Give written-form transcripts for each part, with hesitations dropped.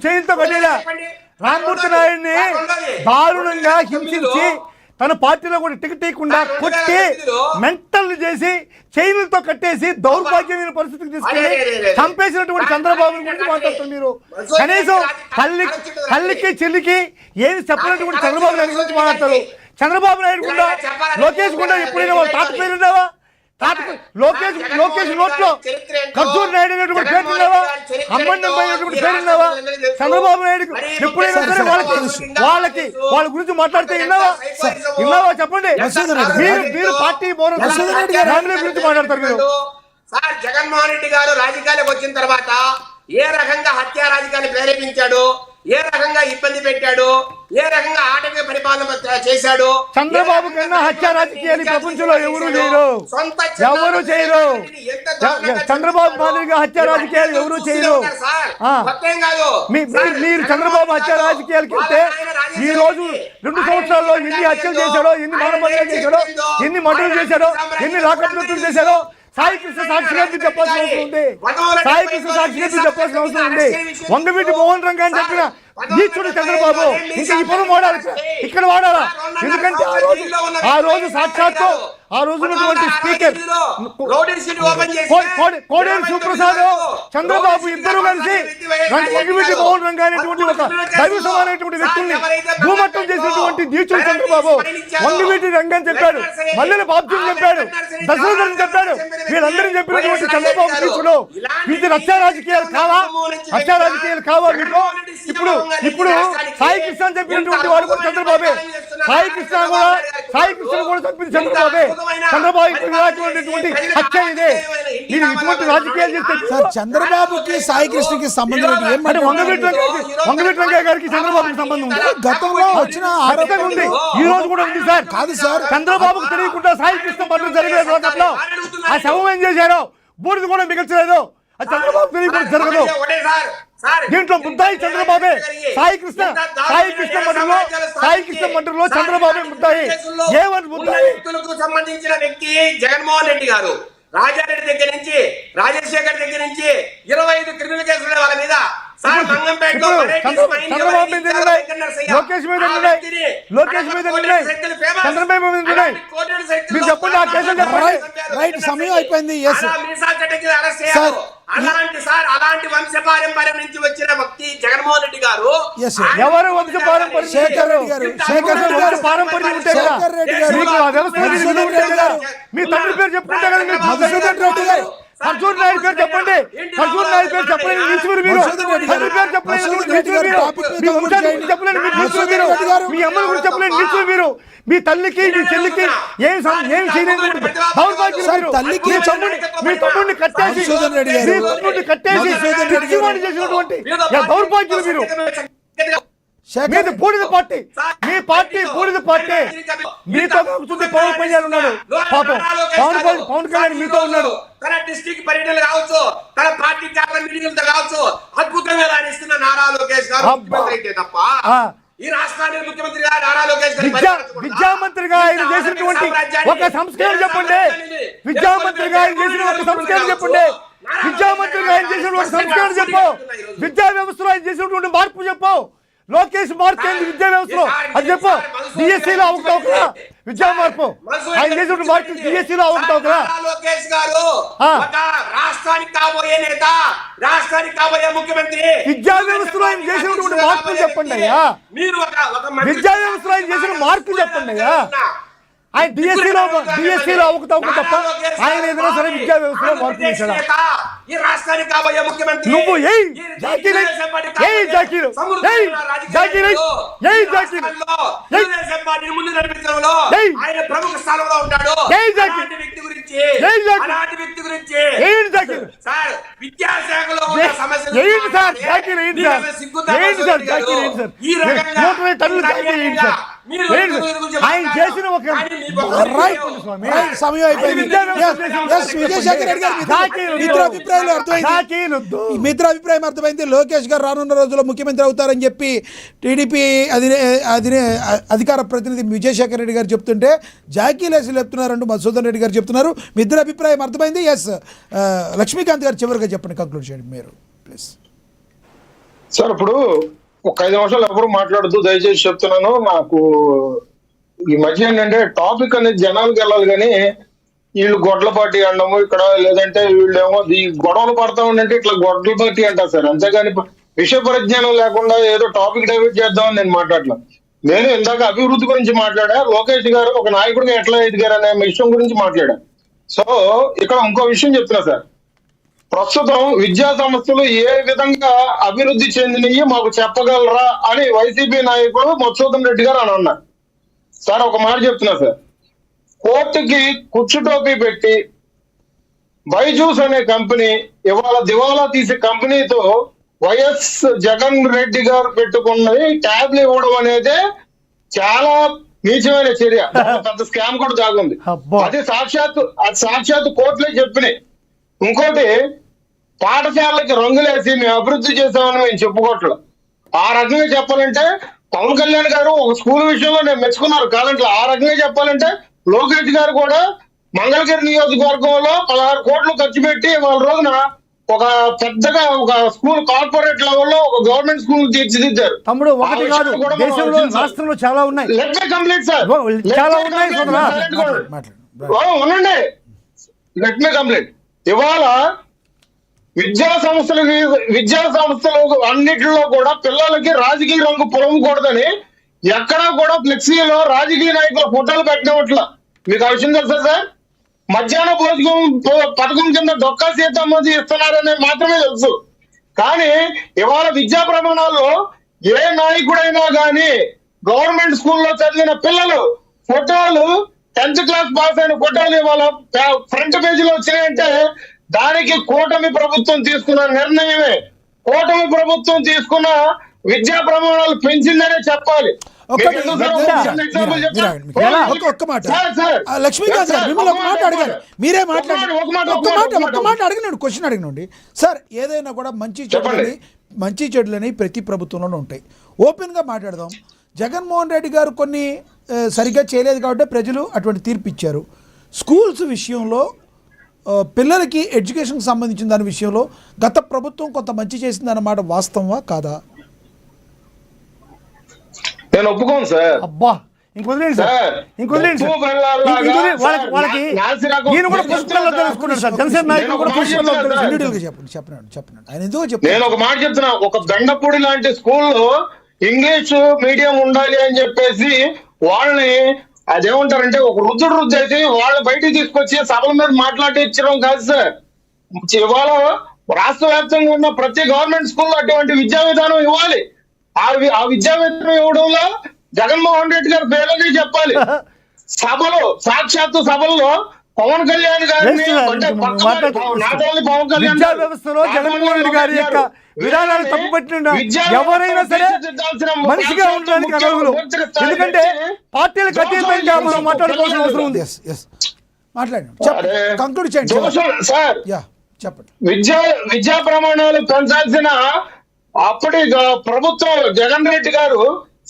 చేయితో కట్టేలా రామ్మూర్తి నాయుడిని దారుణంగా హింసించి తన పార్టీలో కూడా టికెట్ ఇవ్వకుండా కొట్టి మెంటల్ చేసి చైన్లతో కట్టేసి దౌర్భాగ్యమైన పరిస్థితికి తీసుకెళ్ళి చంపేసినటువంటి చంద్రబాబు గురించి మాట్లాడుతున్నారు మీరు. కనీసం తల్లికి చెల్లికి ఏది చెప్పినటువంటి చంద్రబాబు నాయుడు గురించి మాట్లాడతారు. చంద్రబాబు నాయుడు కూడా లోకేష్ కూడా ఎప్పుడైనా వాళ్ళ తాత పేరు ఉన్నావా? లోకేష్ నోట్లో కర్జూర్ నాయుడు అనేటువంటి పేరు ఉన్నావా? అమ్మన్నం అయినటువంటి పేరు ఉన్నావా? చంద్రబాబు నాయుడు ఎప్పుడైనా సరే వాళ్ళ గురించి మాట్లాడితే విన్నావా? చెప్పండి. మీరు పార్టీ గురించి మాట్లాడతారు మీరు. సార్ జగన్మోహన్ రెడ్డి గారు రాజకీయాలకు వచ్చిన తర్వాత ఏ రకంగా హత్యా రాజకీయాలు ప్రేరేపించాడు, ఏ రకంగా ఇబ్బంది పెట్టాడు, ఏ రకంగా ఆటవిక పరిపాలన చేశాడు. చంద్రబాబు కన్నా హత్యా రాజకీయాలు ప్రపంచంలో ఎవరు చేయరు. చంద్రబాబు మాదిరిగా హత్యా రాజకీయాలు ఎవరు చేయరు. మీరు చంద్రబాబు హత్యా రాజకీయాలకి వెళ్తే ఈ రోజు 2 సంవత్సరాల్లో ఎన్ని హత్యలు చేశాడో, ఎన్ని మానభంగాలు చేశాడో, ఎన్ని మర్డర్లు చేశాడో, ఎన్ని లాకప్లు చేశాడో సాయి కృష్ణ సాక్షిగా చెప్పాల్సిన అవసరం ఉంది. వంగవీటి మోహన్ రంగా అని చెప్పిన నీచుడు చంద్రబాబు ఇంకా ఈ పదం వాడాలి, ఇక్కడ వాడాలా? ఎందుకంటే ఆ రోజు సాక్షాత్తు ఆ రోజునటువంటి స్పీకర్ కోడేరు శివప్రసాద్ చంద్రబాబు ఇద్దరు కలిసి వంగవీటి మోహన్ రంగా అనేటువంటి ఒక దైవ సమానమైనటువంటి వ్యక్తుల్ని భూమట్టం చేసినటువంటి నీచుడు చంద్రబాబు వంగవీటి రంగని చెప్పాడు, మల్లెల బాబ్జీని చెప్పాడు, దశరథని చెప్పాడు. వీళ్ళందరినీ చెప్పినటువంటి చంద్రబాబు నీచుడు. వీటి హత్యా రాజకీయాలు కావా? హత్యా రాజకీయాలు కావా మీకు? ఇప్పుడు సాయి కృష్ణ చెప్పినటువంటి వాడు కూడా చంద్రబాబే. సాయి కృష్ణ కూడా చెప్పింది చంద్రబాబే. చంద్రబాబు హత్య ఇదే. మీరు ఇటువంటి రాజకీయాలు చేస్తే చంద్రబాబుకి సాయి కృష్ణకి సంబంధం అంటే వంగవీటి రంగయ్య గారికి చంద్రబాబుకి సంబంధం ఉంది. గతంలో వచ్చిన ఆరోపణ ఉంది, ఈ రోజు కూడా ఉంది సార్. కాదు సార్, చంద్రబాబుకు తెలియకుండా సాయి కృష్ణ పనులు జరిగేది లోకంలో. ఆ శవం ఏం చేశారో బూడిద కూడా మిగల్చలేదు. అది చంద్రబాబు తెలియకుండా జరగదు. దీంట్లో ముద్దాయి చంద్రబాబే. సాయి కృష్ణ మండలిలో చంద్రబాబే ముద్దాయి. ఏమని ముద్దాయి సంబంధించిన వ్యక్తి జగన్మోహన్ రెడ్డి గారు రాజారెడ్డి దగ్గర నుంచి రాజశేఖర్ దగ్గర నుంచి 25 క్రిమినల్ కేసులు వాళ్ళ మీద. చంద్రబాబు మీద లోకేష్ మీద చంద్రబాబు మీద మీరు చెప్పండి. ఆ కేసులు చెప్పండి. రైట్, సమయం అయిపోయింది. అలాంటి వంశ పారంపర్యం నుంచి వచ్చిన వ్యక్తి జగన్మోహన్ రెడ్డి గారు. ఎవరు వంశ పారంపర్యం? శేఖర్ రెడ్డి గారు పారంపర్యం ఉంటే మీ తండ్రి పేరు చెప్పుకుంటే కదా. మధుసూదన్ రెడ్డి గారు కర్జూర్ నాయుడు పేరు చెప్పండి. కర్జూర్ నాయుడు పేరు చెప్పలేదు నీచులు మీరు. తండ్రి పేరు చెప్పలేదు నీచులు మీరు. మీ వంశాన్ని గురించి చెప్పలేదు మీరు నీచులు మీరు. మీ అమ్మల గురించి చెప్పలేదు నీచులు మీరు. మీ తల్లికి మీ చెల్లికి ఏం చేయలేదు మీ తమ్ముడిని కట్టేసి చేసినటువంటి దౌర్భాగ్యులు మీరు. మీది బూడిద పార్టీ. మీ పార్టీ బూడిద పార్టీ. మీతో కూర్చుంటే పవన్ కళ్యాణ్ ఉన్నాడు. పాపం పవన్ కళ్యాణ్ మీతో ఉన్నాడు. తన డిస్ట్రిక్ట్ పర్యటనలు కావచ్చు, తన పార్టీ కేంద్ర మీటింగ్లు కావచ్చు, అద్భుతంగా రాణిస్తున్న నారా లోకేష్ గారు అయితే తప్ప ఈ రాష్ట్రానికి ముఖ్యమంత్రిగా నారా లోకేష్ విద్యామంత్రిగా ఆయన చేసినటువంటి ఒక సంస్కరణ చెప్పండి. విద్యామంత్రిగా ఆయన చేసిన ఒక సంస్కరణ చెప్పండి. విద్యామంత్రిగా ఆయన చేసిన ఒక సంస్కరణ చెప్పు. విద్యా వ్యవస్థలో ఆయన చేసినటువంటి మార్పు చెప్పు. లోకేష్ మార్పు ఏంది విద్యా వ్యవస్థలో అది చెప్పు. డిఎస్సీలో అవకతవకలా విద్యా మార్పు ఆయన చేసిన మార్పు డిఎస్సీలో అవకతవకలా. లోకేష్ గారు రాష్ట్రానికి కాబోయే నేత, రాష్ట్రానికి కాబోయే ముఖ్యమంత్రి. విద్యా వ్యవస్థలో ఆయన చేసినటువంటి మార్పులు చెప్పండి అయ్యా. విద్యా వ్యవస్థలో ఆయన చేసిన మార్పులు చెప్పండి అయ్యా. ఆయన డిఎస్సీలో అవకతవక తప్ప ఆయన ఏదైనా సరే విద్యా వ్యవస్థలో మార్పు చేశాడా? ఈ రాష్ట్రానికి కాబోయే ముఖ్యమంత్రి నువ్వు ముందు నడిపించడంలో ఆయన ప్రముఖ స్థానంలో ఉంటాడు. అలాంటి వ్యక్తి గురించి సార్ విద్యాశాఖలో ఉన్న సమస్యలు ఆయన చేసిన ఒక సమయం అయిపోయింది. మిత్ర అభిప్రాయం అర్థమైంది. లోకేష్ గారు రానున్న రోజుల్లో ముఖ్యమంత్రి అవుతారని చెప్పి టీడీపీ అధికార ప్రతినిధి విజయశేఖర్ రెడ్డి గారు చెప్తుంటే జాకీలేసి చెప్తున్నారంటూ మధుసూదన్ రెడ్డి గారు చెప్తున్నారు. మిత్ర అభిప్రాయం అర్థమైంది. ఎస్, లక్ష్మీకాంత్ గారు చివరిగా చెప్పండి, కంక్లూడ్ చేయండి మీరు ప్లీజ్. సార్ ఇప్పుడు ఒక 5 నిమిషాలు ఎవరు మాట్లాడుతూ దయచేసి చెప్తున్నాను. నాకు ఈ మధ్య ఏంటంటే టాపిక్ అనేది జనాలకు వెళ్ళాలి కానీ వీళ్ళు గొడ్ల పార్టీ అనడము ఇక్కడ, లేదంటే వీళ్ళేమో ఈ గొడవలు పడతా ఉండంటే ఇట్లా గొడ్ల పార్టీ అంటారు సార్. అంతేగాని విషయ పరిజ్ఞానం లేకుండా ఏదో టాపిక్ డైవర్ట్ చేద్దామని నేను మాట్లాడలేదు. నేను ఇందాక అభివృద్ధి గురించి మాట్లాడా, లోకేష్ గారు ఒక నాయకుడిగా ఎట్లా ఎదిగారు అనే విషయం గురించి మాట్లాడా. సో ఇక్కడ ఇంకో విషయం చెప్తున్నా సార్. ప్రస్తుతం విద్యా సంస్థలు ఏ విధంగా అభివృద్ధి చెందినవి మాకు చెప్పగలరా అని వైసీపీ నాయకుడు మధుసూదన్ రెడ్డి గారు అని అన్నారు. సార్ ఒక మాట చెప్తున్నా సార్, కోర్టుకి కుచ్చుటోపీ పెట్టి బైజూస్ అనే కంపెనీ ఇవాళ దివాలా తీసే కంపెనీతో వైఎస్ జగన్ రెడ్డి గారు పెట్టుకున్నది ట్యాబ్లు ఇవ్వడం అనేది చాలా నీచమైన చర్య. పెద్ద స్కామ్ కూడా దాగుంది. అది సాక్షాత్తు కోర్టులే చెప్పినాయి. ఇంకోటి, పాఠశాలకి రంగులేసి మేము అభివృద్ధి చేసామని మేము చెప్పుకోవట్లేదు. ఆ రకంగా చెప్పాలంటే పవన్ కళ్యాణ్ గారు ఒక స్కూల్ విషయంలో నేను మెచ్చుకున్నారు కాదంటే, ఆ రకంగా చెప్పాలంటే లోకేష్ గారు కూడా మంగళగిరి నియోజకవర్గంలో 16 కోట్లు ఖర్చు పెట్టి వాళ్ళ రోజున ఒక పెద్దగా ఒక స్కూల్ కార్పొరేట్ లెవెల్లో ఒక గవర్నమెంట్ స్కూల్ తీర్చిదిద్దారు. తమ్ముడు ఒకటి కాదు, దేశంలో రాష్ట్రంలో చాలా ఉన్నాయి. లెట్ మీ కంప్లీట్ సార్, చాలా ఉన్నాయి సోదరా, ఉండండి. Let me complete. ఇవాళ విద్యా సంస్థలు అన్నిటిలో కూడా పిల్లలకి రాజకీయ రంగు పొలవకూడదని ఎక్కడా కూడా ఫ్లెక్సీలో రాజకీయ నాయకుల ఫోటోలు పెట్టినట్ల. మీకు ఆ విషయం తెలుసా సార్? మధ్యాహ్న భోజనం పథకం కింద డొక్కా సీతమ్మ ఇస్తున్నారనే మాత్రమే తెలుసు. కానీ ఇవాళ విద్యా ప్రమాణాల్లో ఏ నాయకుడైనా కానీ గవర్నమెంట్ స్కూల్లో చదివిన పిల్లలు ఫోటోలు 10th క్లాస్ పాస్ అయిన ఫోటోలు ఇవాళ ఫ్రంట్ పేజీలో వచ్చినాయంటే దానికి కూటమి ప్రభుత్వం తీసుకున్న నిర్ణయమే. కూటమి ప్రభుత్వం తీసుకున్న విద్యా ప్రమాణాలు పెంచిందనే చెప్పాలి. ఒక్క మాట లక్ష్మీకాంత్ గారు మిమ్మల్ని ఒక మాట అడిగారు, మీరే మాట్లాడారు. ఒక్క మాట అడిగినాడు, క్వశ్చన్ అడిగినండి సార్. ఏదైనా కూడా మంచి చెడులని ప్రతి పితృత్వంలోనూ ఉంటాయి. ఓపెన్గా మాట్లాడదాం. జగన్మోహన్ రెడ్డి గారు కొన్ని సరిగ్గా చేయలేదు కాబట్టి ప్రజలు అటువంటి తీర్పు ఇచ్చారు. స్కూల్స్ విషయంలో పిల్లలకి ఎడ్యుకేషన్కి సంబంధించిన దాని విషయంలో గత ప్రభుత్వం కొంత మంచి చేసిందన్నమాట వాస్తవమా కాదా? నేను ఒప్పుకోను సార్. అబ్బా ఇంకొదిలేండి సార్, ఇంకొదిలేండి సార్. వాళ్ళకి ఈయన కూడా పుస్తకాల్లో తెలుసుకున్నాడు సార్. జనసేన నాయకులు కూడా పుస్తకాల్లో చెప్పండి ఆయన ఎందుకో చెప్పండి. నేను ఒక మాట చెప్తున్నా. ఒక దండపూడి లాంటి స్కూల్లో ఇంగ్లీష్ మీడియం ఉండాలి అని చెప్పేసి వాళ్ళని అదేమంటారంటే ఒక రుద్దుడు చేసి వాళ్ళని బయటికి తీసుకొచ్చి సభల మీద మాట్లాడించడం కాదు సార్. ఇవాళ రాష్ట్ర వ్యాప్తంగా ఉన్న ప్రతి గవర్నమెంట్ స్కూల్లో అటువంటి విద్యా విధానం ఇవ్వాలి. ఆ విద్యా విధానం ఇవ్వడంలో జగన్మోహన్ రెడ్డి గారు పేరుని చెప్పాలి. సాక్షాత్తు సభల్లో పవన్ కళ్యాణ్ గారిని విద్యా వ్యవస్థలో జగన్మోహన్ రెడ్డి గారి యొక్క విధానాలు తప్పుపట్టిన ఎవరైనా సరే మనిషిగా ఉండడానికి అనర్హులు. ఎందుకంటే పార్టీలకు అతీతంగా మనం మాట్లాడుకోవాల్సిన అవసరం ఉంది. చెప్పండి. విద్యా ప్రమాణాలు పెంచాల్సిన అప్పటి ప్రభుత్వం జగన్ రెడ్డి గారు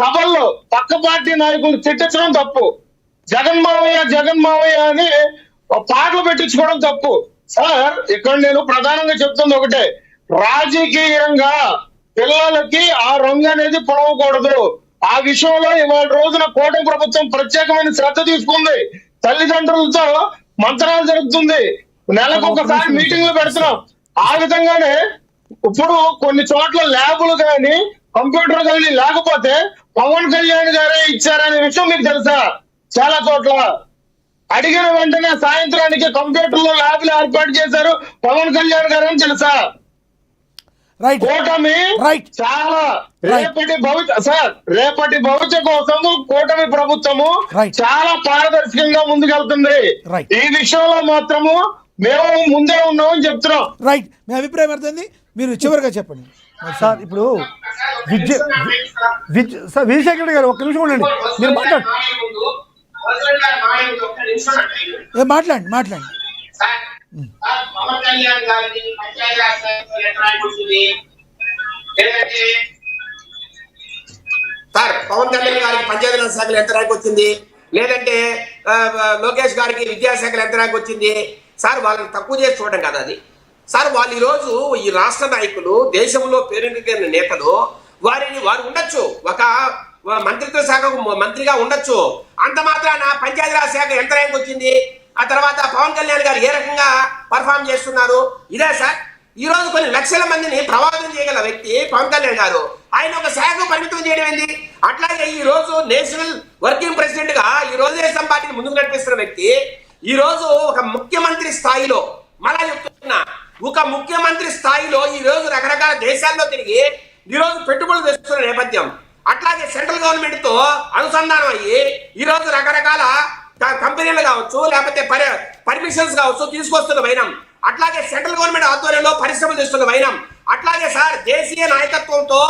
సభల్లో పక్క పార్టీ నాయకులు తిట్టించడం తప్పు. జగన్ మావయ్య అని పాటలు పెట్టించుకోవడం తప్పు. సార్ ఇక్కడ నేను ప్రధానంగా చెప్తుంది ఒకటే, రాజకీయంగా పిల్లలకి ఆ రంగు అనేది పొడవకూడదు. ఆ విషయంలో ఇవాళ రోజున కూటమి ప్రభుత్వం ప్రత్యేకమైన శ్రద్ధ తీసుకుంది. తల్లిదండ్రులతో మంత్రాలు జరుగుతుంది. నెలకు ఒకసారి మీటింగ్లు పెడుతున్నాం. ఆ విధంగానే ఇప్పుడు కొన్ని చోట్ల ల్యాబులు కానీ కంప్యూటర్ కానీ లేకపోతే పవన్ కళ్యాణ్ గారే ఇచ్చారనే విషయం మీకు తెలుసా? చాలా చోట్ల అడిగిన వెంటనే సాయంత్రానికి కంప్యూటర్లో ల్యాబ్లు ఏర్పాటు చేశారు పవన్ కళ్యాణ్ గారు అని తెలుసా? కూటమి చాలా రేపటి భవిష్యత్ కోసం కూటమి ప్రభుత్వము చాలా పారదర్శకంగా ముందుకెళ్తుంది. ఈ విషయంలో మాత్రము మేము ముందే ఉన్నామని చెప్తున్నాం. రైట్, మీ అభిప్రాయం అర్థమైంది. మీరు చివరిగా చెప్పండి సార్. ఇప్పుడు విజయశేఖర్ గారు ఒక్క నిమిషం ఉండండి, మీరు మాట్లాడండి. సార్ పవన్ కళ్యాణ్ గారికి పంచాయతీరాజ్ శాఖలు ఎంత ర్యాంక్ వచ్చింది, లేదంటే లోకేష్ గారికి విద్యాశాఖలు ఎంత ర్యాంక్ వచ్చింది సార్? వాళ్ళని తక్కువ చేసి చూడడం కదా అది. సార్ వాళ్ళు ఈరోజు ఈ రాష్ట్ర నాయకులు, దేశంలో పేరెన్నికైన నేతలు, వారు ఉండొచ్చు, ఒక మంత్రిత్వ శాఖకు మంత్రిగా ఉండొచ్చు. అంత మాత్రాన పంచాయతీరాజ్ శాఖ ఎంత ర్యాంక్ వచ్చింది, ఆ తర్వాత పవన్ కళ్యాణ్ గారు ఏ రకంగా పర్ఫామ్ చేస్తున్నారు, ఇదే సార్. ఈ రోజు కొన్ని లక్షల మందిని ప్రభావితం చేయగల వ్యక్తి పవన్ కళ్యాణ్ గారు, ఆయన ఒక శాఖ పరిమితం చేయడం ఏంది? అట్లాగే ఈ రోజు నేషనల్ వర్కింగ్ ప్రెసిడెంట్ గా ఈ రోజు దేశం పార్టీని ముందుకు నడిపిస్తున్న వ్యక్తి ఈ రోజు ఒక ముఖ్యమంత్రి స్థాయిలో, మళ్ళా చెప్తున్నా, ఒక ముఖ్యమంత్రి స్థాయిలో ఈ రోజు రకరకాల దేశాల్లో తిరిగి ఈ రోజు పెట్టుబడులు తెస్తున్న నేపథ్యం, అట్లాగే సెంట్రల్ గవర్నమెంట్ తో అనుసంధానం అయ్యి ఈ రోజు రకరకాల కంపెనీలు కావచ్చు, లేకపోతే పర్మిషన్స్ కావచ్చు తీసుకొస్తున్న వైనం, అట్లాగే సెంట్రల్ గవర్నమెంట్ ఆధ్వర్యంలో పరిశ్రమలు తెస్తున్న వైనం, అట్లాగే సార్ దేశీయ నాయకత్వంతో